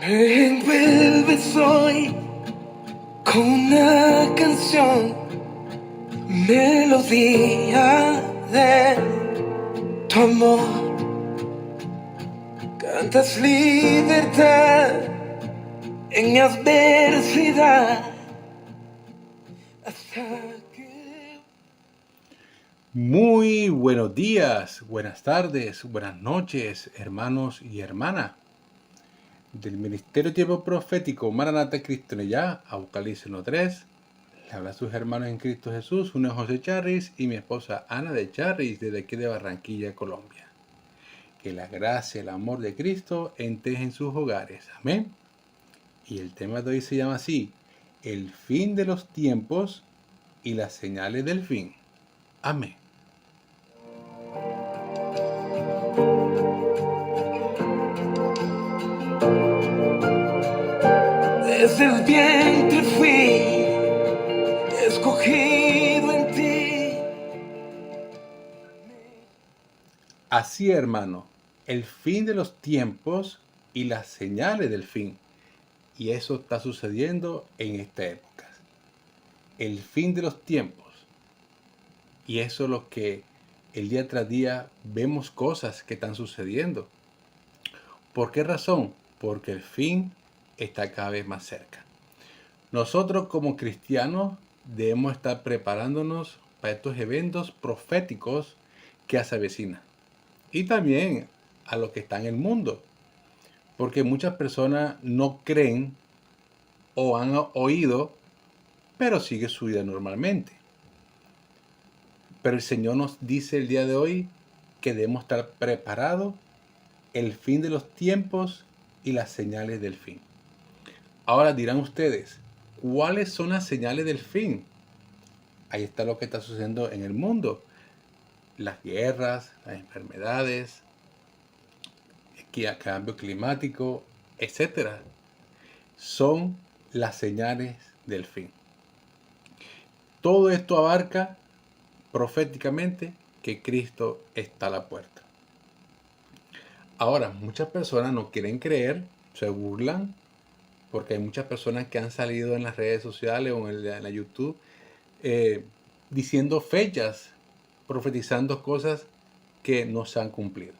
Me envuelves hoy con una canción, melodía de tu amor. Cantas libertad en mi adversidad hasta que... Muy buenos días, buenas tardes, buenas noches, hermanos y hermanas. Del Ministerio Tiempo Profético Maranata Cristo Ya, Apocalipsis 1:3. Le habla a sus hermanos en Cristo Jesús, uno es José Charris y mi esposa Ana de Charris, desde aquí de Barranquilla, Colombia. Que la gracia y el amor de Cristo entren en sus hogares. Amén. Y el tema de hoy se llama así: el fin de los tiempos y las señales del fin. Amén. Desde el vientre fui escogido en ti. Así, hermano, el fin de los tiempos y las señales del fin. Y eso está sucediendo en esta época. El fin de los tiempos. Y eso es lo que el día tras día vemos cosas que están sucediendo. ¿Por qué razón? Porque el fin está cada vez más cerca. Nosotros como cristianos debemos estar preparándonos para estos eventos proféticos que se avecinan. Y también a los que están en el mundo. Porque muchas personas no creen o han oído, pero sigue su vida normalmente. Pero el Señor nos dice el día de hoy que debemos estar preparados el fin de los tiempos y las señales del fin. Ahora dirán ustedes, ¿cuáles son las señales del fin? Ahí está lo que está sucediendo en el mundo. Las guerras, las enfermedades, el cambio climático, etc. Son las señales del fin. Todo esto abarca proféticamente que Cristo está a la puerta. Ahora, muchas personas no quieren creer, se burlan, porque hay muchas personas que han salido en las redes sociales o en la YouTube diciendo fechas, profetizando cosas que no se han cumplido.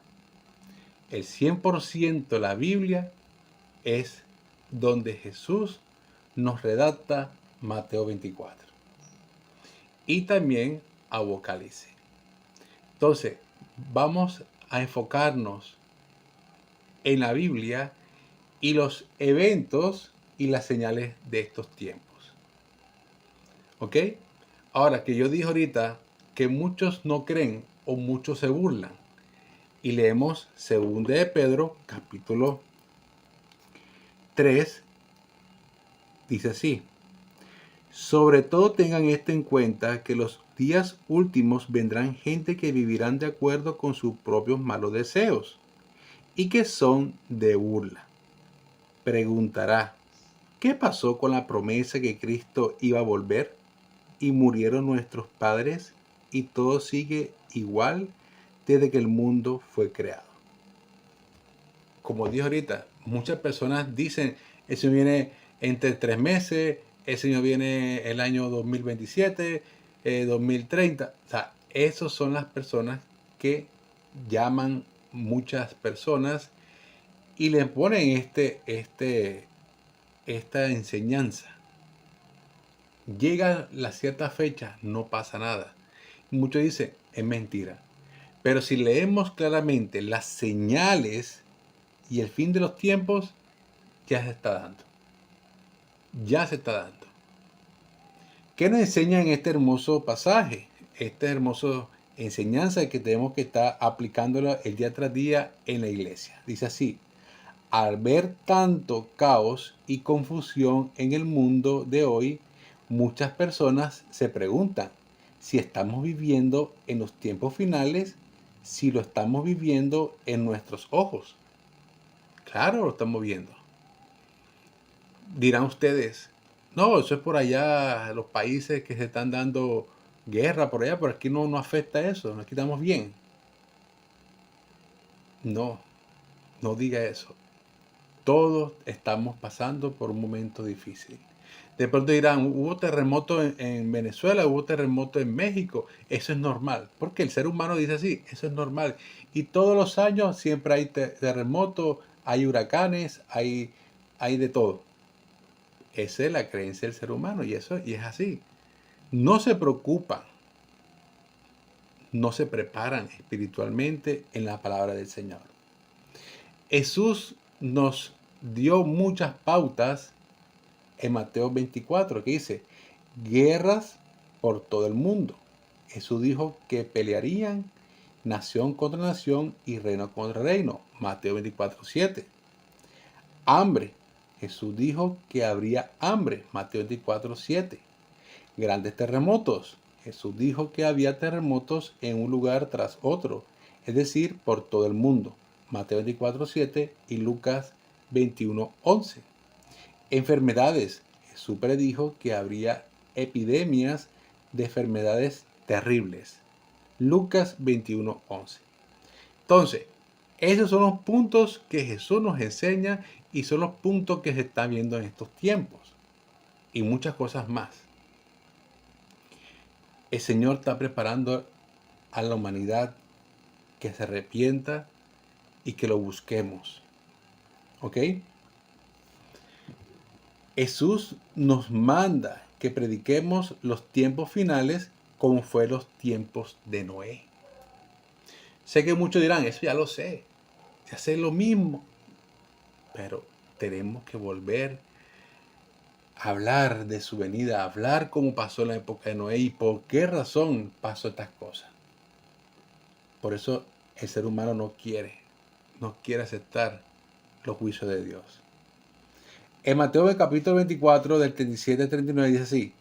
El 100% de la Biblia es donde Jesús nos redacta Mateo 24 y también Apocalipsis. Entonces, vamos a enfocarnos en la Biblia y los eventos y las señales de estos tiempos. ¿Ok? Ahora, que yo dije ahorita que muchos no creen o muchos se burlan. Y leemos 2 de Pedro, capítulo 3, dice así: sobre todo tengan esto en cuenta, que los días últimos vendrán gente que vivirán de acuerdo con sus propios malos deseos y que son de burla. Preguntará, ¿qué pasó con la promesa que Cristo iba a volver? Y murieron nuestros padres y todo sigue igual desde que el mundo fue creado. Como dije ahorita, muchas personas dicen, el Señor viene entre 3 meses, el Señor viene el año 2027, 2030. O sea, esas son las personas que llaman muchas personas y le ponen esta enseñanza. Llega la cierta fecha, no pasa nada. Muchos dicen, es mentira. Pero si leemos claramente las señales y el fin de los tiempos, ya se está dando. Ya se está dando. ¿Qué nos enseña en este hermoso pasaje? Esta hermosa enseñanza que tenemos que estar aplicándola el día tras día en la iglesia. Dice así: al ver tanto caos y confusión en el mundo de hoy, muchas personas se preguntan si estamos viviendo en los tiempos finales, si lo estamos viviendo en nuestros ojos. Claro, lo estamos viendo. Dirán ustedes, no, eso es por allá, los países que se están dando guerra por allá, pero aquí no afecta eso, aquí estamos bien. No, no diga eso. todos estamos pasando por un momento difícil. De pronto dirán, hubo terremoto en Venezuela, hubo terremoto en México. Eso es normal, porque el ser humano dice así, eso es normal. Y todos los años siempre hay terremotos, hay huracanes, hay de todo. Esa es la creencia del ser humano y es así. No se preocupan, no se preparan espiritualmente en la palabra del Señor. Jesús nos dio muchas pautas en Mateo 24, que dice, guerras por todo el mundo. Jesús dijo que pelearían nación contra nación y reino contra reino. Mateo 24, 7. Hambre. Jesús dijo que habría hambre. Mateo 24, 7. Grandes terremotos. Jesús dijo que había terremotos en un lugar tras otro, es decir, por todo el mundo. Mateo 24, 7 y Lucas 21, 11. Enfermedades. Jesús predijo que habría epidemias de enfermedades terribles. Lucas 21, 11. Entonces, esos son los puntos que Jesús nos enseña y son los puntos que se están viendo en estos tiempos. Y muchas cosas más. El Señor está preparando a la humanidad que se arrepienta y que lo busquemos. ¿Ok? Jesús nos manda que prediquemos los tiempos finales como fue los tiempos de Noé. Sé que muchos dirán, eso ya lo sé, ya sé lo mismo, pero tenemos que volver a hablar de su venida, a hablar cómo pasó en la época de Noé y por qué razón pasó estas cosas. Por eso el ser humano no quiere aceptar los juicios de Dios. En Mateo capítulo 24 del 37 al 39 dice así,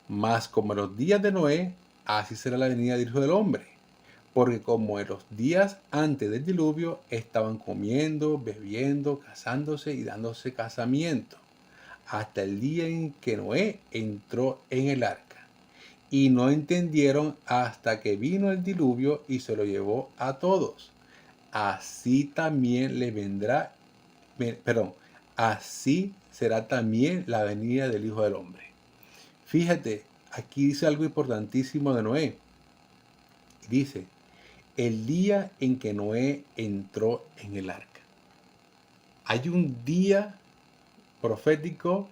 mas como en los días de Noé, así será la venida del Hijo del Hombre. Porque como en los días antes del diluvio estaban comiendo, bebiendo, casándose y dándose casamiento, hasta el día en que Noé entró en el arca. Y no entendieron hasta que vino el diluvio y se lo llevó a todos. Así también le vendrá, así será también la venida del Hijo del Hombre. Fíjate, aquí dice algo importantísimo de Noé. Dice, el día en que Noé entró en el arca. Hay un día profético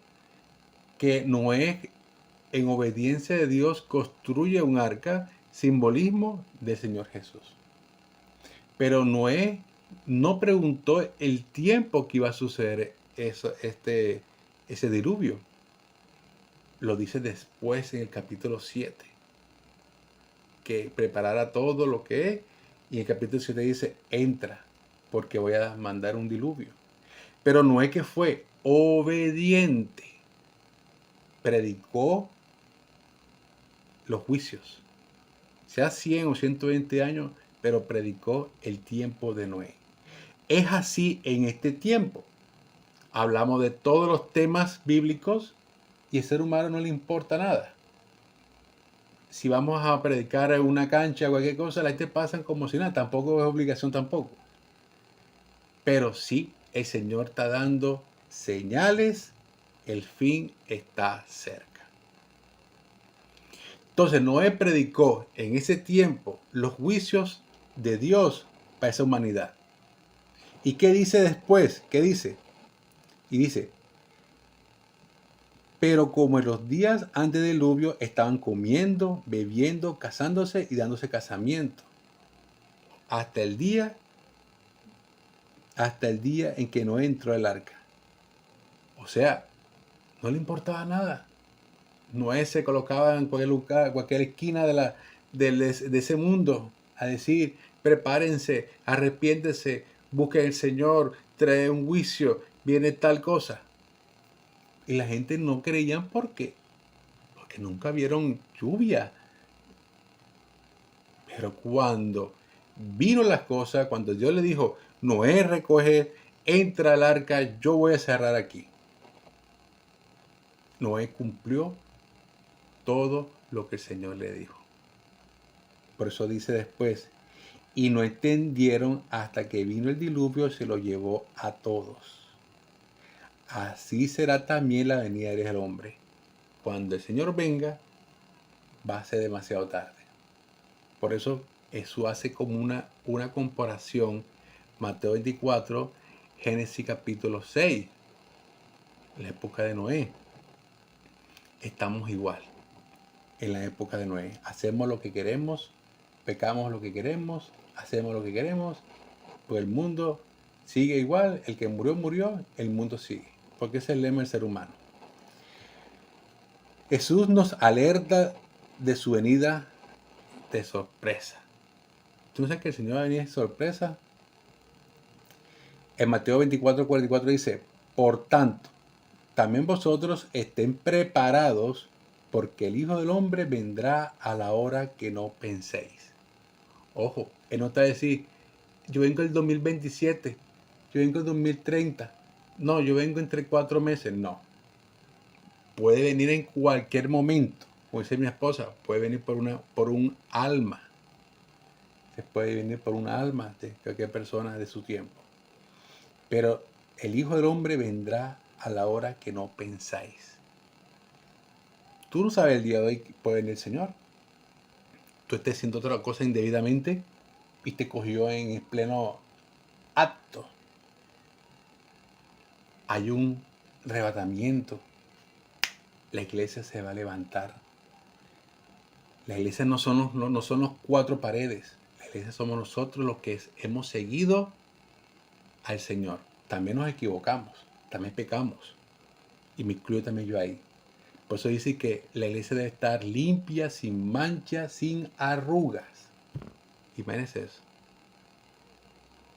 que Noé, en obediencia de Dios, construye un arca, simbolismo del Señor Jesús. Pero Noé no preguntó el tiempo que iba a suceder ese diluvio. Lo dice después en el capítulo 7. Que preparara todo lo que es. Y en el capítulo 7 dice, entra, porque voy a mandar un diluvio. Pero Noé, que fue obediente, predicó los juicios. Sea 100 o 120 años, pero predicó el tiempo de Noé. Es así en este tiempo. Hablamos de todos los temas bíblicos y al ser humano no le importa nada. Si vamos a predicar en una cancha o cualquier cosa, la gente pasa como si nada. Tampoco es obligación tampoco. Pero sí, el Señor está dando señales. El fin está cerca. Entonces Noé predicó en ese tiempo los juicios de Dios para esa humanidad. ¿Y qué dice después? ¿Qué dice? Y dice, pero como en los días antes del diluvio estaban comiendo, bebiendo, casándose y dándose casamiento. Hasta el día en que no entró el arca. O sea, no le importaba nada. Noé se colocaba en cualquier lugar, cualquier esquina de ese mundo a decir, prepárense, arrepiéntense, busquen al Señor, trae un juicio, viene tal cosa. Y la gente no creían porque nunca vieron lluvia. Pero cuando vino las cosas, cuando Dios le dijo, Noé, recoge, entra al arca, yo voy a cerrar aquí. Noé cumplió todo lo que el Señor le dijo. Por eso dice después, y no entendieron hasta que vino el diluvio, se lo llevó a todos. así será también la venida del hombre. Cuando el Señor venga, va a ser demasiado tarde. Por eso Jesús hace como una comparación, Mateo 24, Génesis capítulo 6, la época de Noé. Estamos igual en la época de Noé. Hacemos lo que queremos, pecamos lo que queremos, hacemos lo que queremos, pues el mundo sigue igual, el que murió, murió, el mundo sigue. Porque ese es el lema del ser humano. Jesús nos alerta de su venida de sorpresa. ¿Tú no sabes que el Señor va a venir de sorpresa? En Mateo 24, 44 dice, por tanto, también vosotros estén preparados, porque el Hijo del Hombre vendrá a la hora que no penséis. Ojo, él no está a decir, yo vengo el 2027, yo vengo el 2030, no, yo vengo entre 4 meses, no. Puede venir en cualquier momento, como dice mi esposa, puede venir por un alma. Se puede venir por un alma de cualquier persona de su tiempo. Pero el Hijo del Hombre vendrá a la hora que no pensáis. Tú no sabes el día de hoy que puede venir el Señor. Tú estés haciendo otra cosa indebidamente y te cogió en el pleno acto. Hay un arrebatamiento. La iglesia se va a levantar. La iglesia no son los 4 paredes. La iglesia somos nosotros los que hemos seguido al Señor. También nos equivocamos, también pecamos. Y me incluyo también yo ahí. Por eso dice que la iglesia debe estar limpia, sin mancha, sin arrugas. Imagínense eso.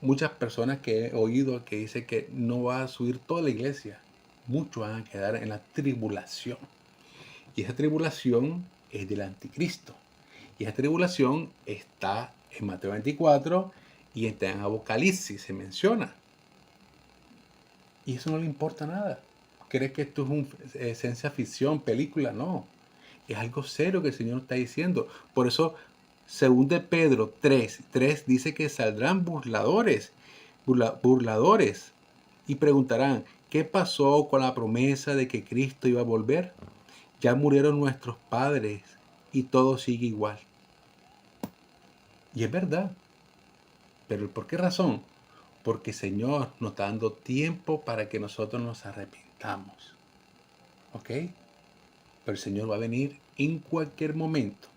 Muchas personas que he oído que dicen que no va a subir toda la iglesia. Muchos van a quedar en la tribulación. Y esa tribulación es del anticristo. Y esa tribulación está en Mateo 24 y está en Apocalipsis, se menciona. Y eso no le importa nada. ¿Crees que esto es ciencia ficción, película? No. Es algo serio que el Señor está diciendo. Por eso, según de Pedro 3 dice que saldrán burladores y preguntarán, ¿qué pasó con la promesa de que Cristo iba a volver? Ya murieron nuestros padres y todo sigue igual. Y es verdad. Pero ¿por qué razón? Porque el Señor nos está dando tiempo para que nosotros nos arrepentamos. ¿Ok? Pero el Señor va a venir en cualquier momento.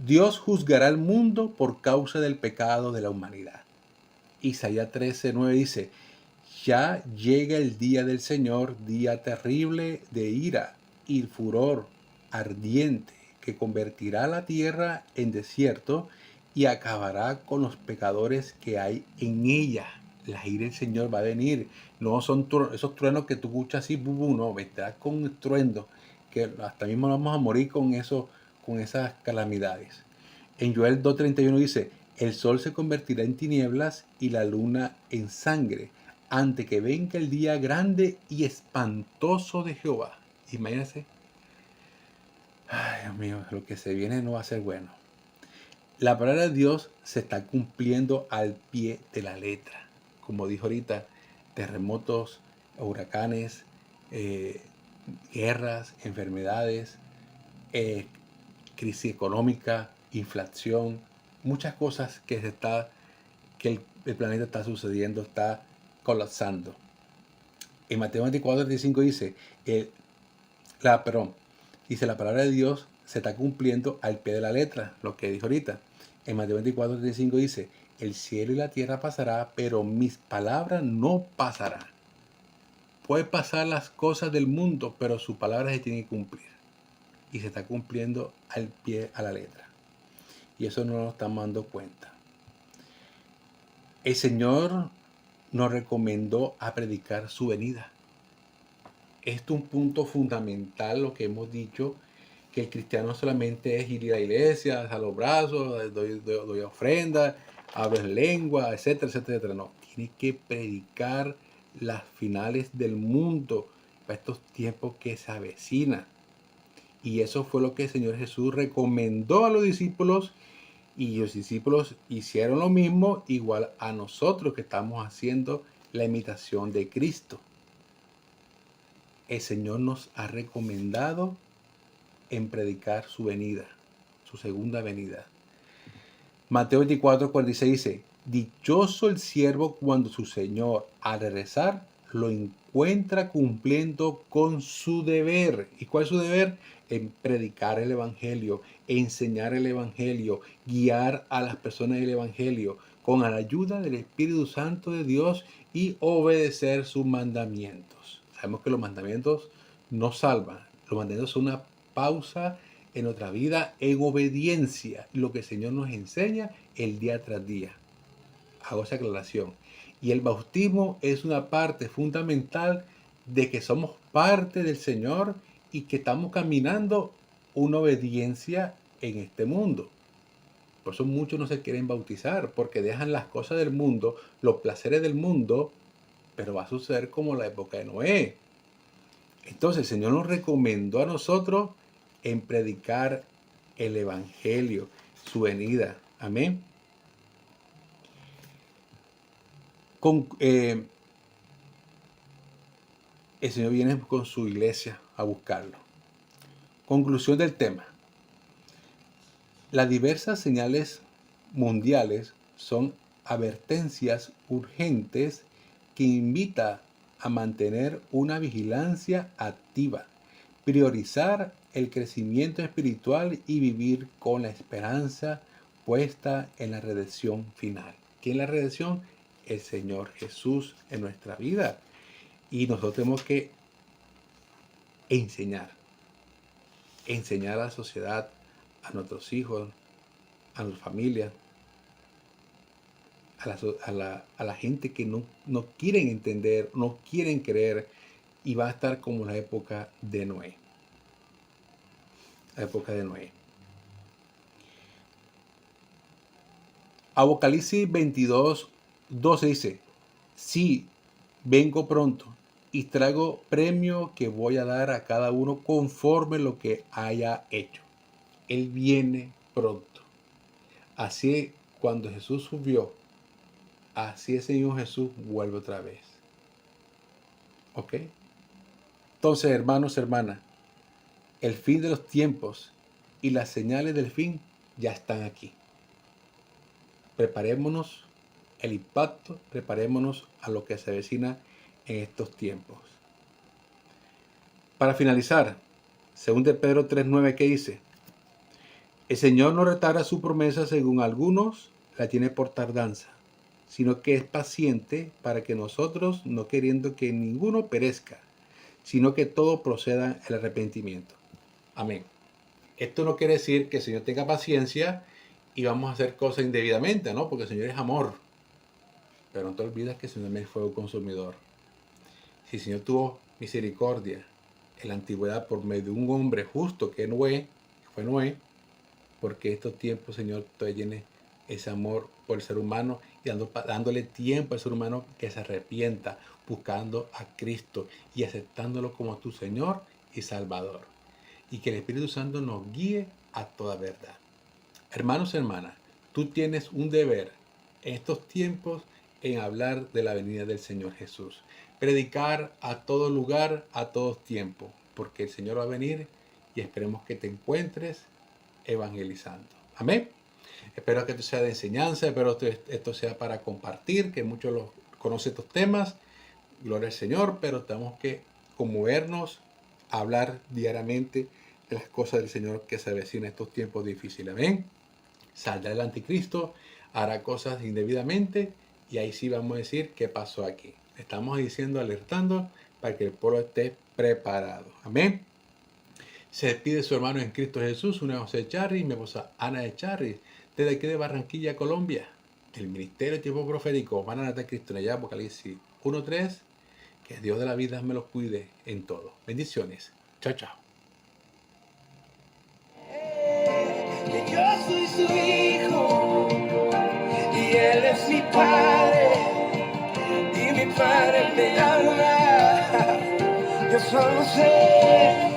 Dios juzgará al mundo por causa del pecado de la humanidad. Isaías 13:9 dice, ya llega el día del Señor, día terrible de ira y furor ardiente, que convertirá la tierra en desierto y acabará con los pecadores que hay en ella. La ira del Señor va a venir. No son esos truenos que tú escuchas así, no, vendrá con estruendo, que hasta mismo vamos a morir con esas calamidades. En Joel 2:31 dice, el sol se convertirá en tinieblas y la luna en sangre, antes que venga el día grande y espantoso de Jehová. Imagínense. Ay, Dios mío, lo que se viene no va a ser bueno. La palabra de Dios se está cumpliendo al pie de la letra. Como dijo ahorita, terremotos, huracanes, guerras, enfermedades, crisis económica, inflación, muchas cosas que el planeta está sucediendo, está colapsando. En Mateo 24:35 dice, la palabra de Dios se está cumpliendo al pie de la letra, lo que dijo ahorita. En Mateo 24:35 dice, el cielo y la tierra pasará, pero mis palabras no pasarán. Puede pasar las cosas del mundo, pero su palabra se tiene que cumplir. Y se está cumpliendo al pie a la letra. Y eso no nos estamos dando cuenta. El Señor nos recomendó a predicar su venida. Esto es un punto fundamental, lo que hemos dicho, que el cristiano solamente es ir a la iglesia, a los brazos, doy ofrenda, abres lengua, etcétera, etcétera, etcétera. No, tiene que predicar las finales del mundo para estos tiempos que se avecinan. Y eso fue lo que el Señor Jesús recomendó a los discípulos, y los discípulos hicieron lo mismo, igual a nosotros que estamos haciendo la imitación de Cristo. el Señor nos ha recomendado en predicar su venida, su segunda venida. Mateo 24:46 dice, dichoso el siervo cuando su Señor al regresar lo encuentra cumpliendo con su deber. ¿Y cuál es su deber? En predicar el Evangelio, enseñar el Evangelio, guiar a las personas del Evangelio con la ayuda del Espíritu Santo de Dios y obedecer sus mandamientos. Sabemos que los mandamientos no salvan. Los mandamientos son una pausa en nuestra vida en obediencia, lo que el Señor nos enseña el día tras día. Hago esa aclaración. Y el bautismo es una parte fundamental de que somos parte del Señor y que estamos caminando una obediencia en este mundo. Por eso muchos no se quieren bautizar, porque dejan las cosas del mundo, los placeres del mundo, pero va a suceder como la época de Noé. Entonces el Señor nos recomendó a nosotros en predicar el Evangelio, su venida. Amén. El Señor viene con su iglesia a buscarlo. Conclusión del tema. Las diversas señales mundiales son advertencias urgentes que invitan a mantener una vigilancia activa, priorizar el crecimiento espiritual y vivir con la esperanza puesta en la redención final. ¿Quién es la redención? El Señor Jesús en nuestra vida. Y nosotros tenemos que enseñar a la sociedad, a nuestros hijos, a nuestra familia, a la gente que no quieren entender, no quieren creer, y va a estar como la época de Noé. La época de Noé. Apocalipsis 22:12 dice, sí, vengo pronto y traigo premio que voy a dar a cada uno conforme lo que haya hecho. Él viene pronto. Así cuando Jesús subió, así ese mismo Jesús vuelve otra vez. ¿Ok? Entonces, hermanos, hermanas, el fin de los tiempos y las señales del fin ya están aquí. Preparémonos el impacto, preparémonos a lo que se avecina en estos tiempos. Para finalizar, 2 Pedro 3:9, ¿qué dice? El Señor no retarda su promesa según algunos la tiene por tardanza, sino que es paciente para que nosotros, no queriendo que ninguno perezca, sino que todo proceda el arrepentimiento. Amén. Esto no quiere decir que el Señor tenga paciencia y vamos a hacer cosas indebidamente, ¿no? Porque el Señor es amor. Pero no te olvides que el Señor es fuego consumidor. Si el Señor tuvo misericordia en la antigüedad por medio de un hombre justo que fue Noé, porque estos tiempos, Señor, todavía tiene ese amor por el ser humano y dándole tiempo al ser humano que se arrepienta, buscando a Cristo y aceptándolo como tu Señor y Salvador. Y que el Espíritu Santo nos guíe a toda verdad. Hermanos y hermanas, tú tienes un deber en estos tiempos en hablar de la venida del Señor Jesús. Predicar a todo lugar, a todos tiempos, porque el Señor va a venir y esperemos que te encuentres evangelizando. Amén. Espero que esto sea de enseñanza, espero que esto sea para compartir, que muchos conocen estos temas. Gloria al Señor, pero tenemos que conmovernos, hablar diariamente de las cosas del Señor que se avecinan en estos tiempos difíciles. Amén. Saldrá el anticristo, hará cosas indebidamente y ahí sí vamos a decir qué pasó aquí. Estamos diciendo, alertando para que el pueblo esté preparado. Amén. Se despide su hermano en Cristo Jesús, una José Charri y mi esposa Ana de Charri, desde aquí de Barranquilla, Colombia. El Ministerio de Tiempo Profético, Maranatha Cristo en allá, Apocalipsis 1:3. Que Dios de la vida me los cuide en todo. Bendiciones. Chao, chao. Que yo soy su hijo y él es mi padre y mi padre me ama. Yo solo sé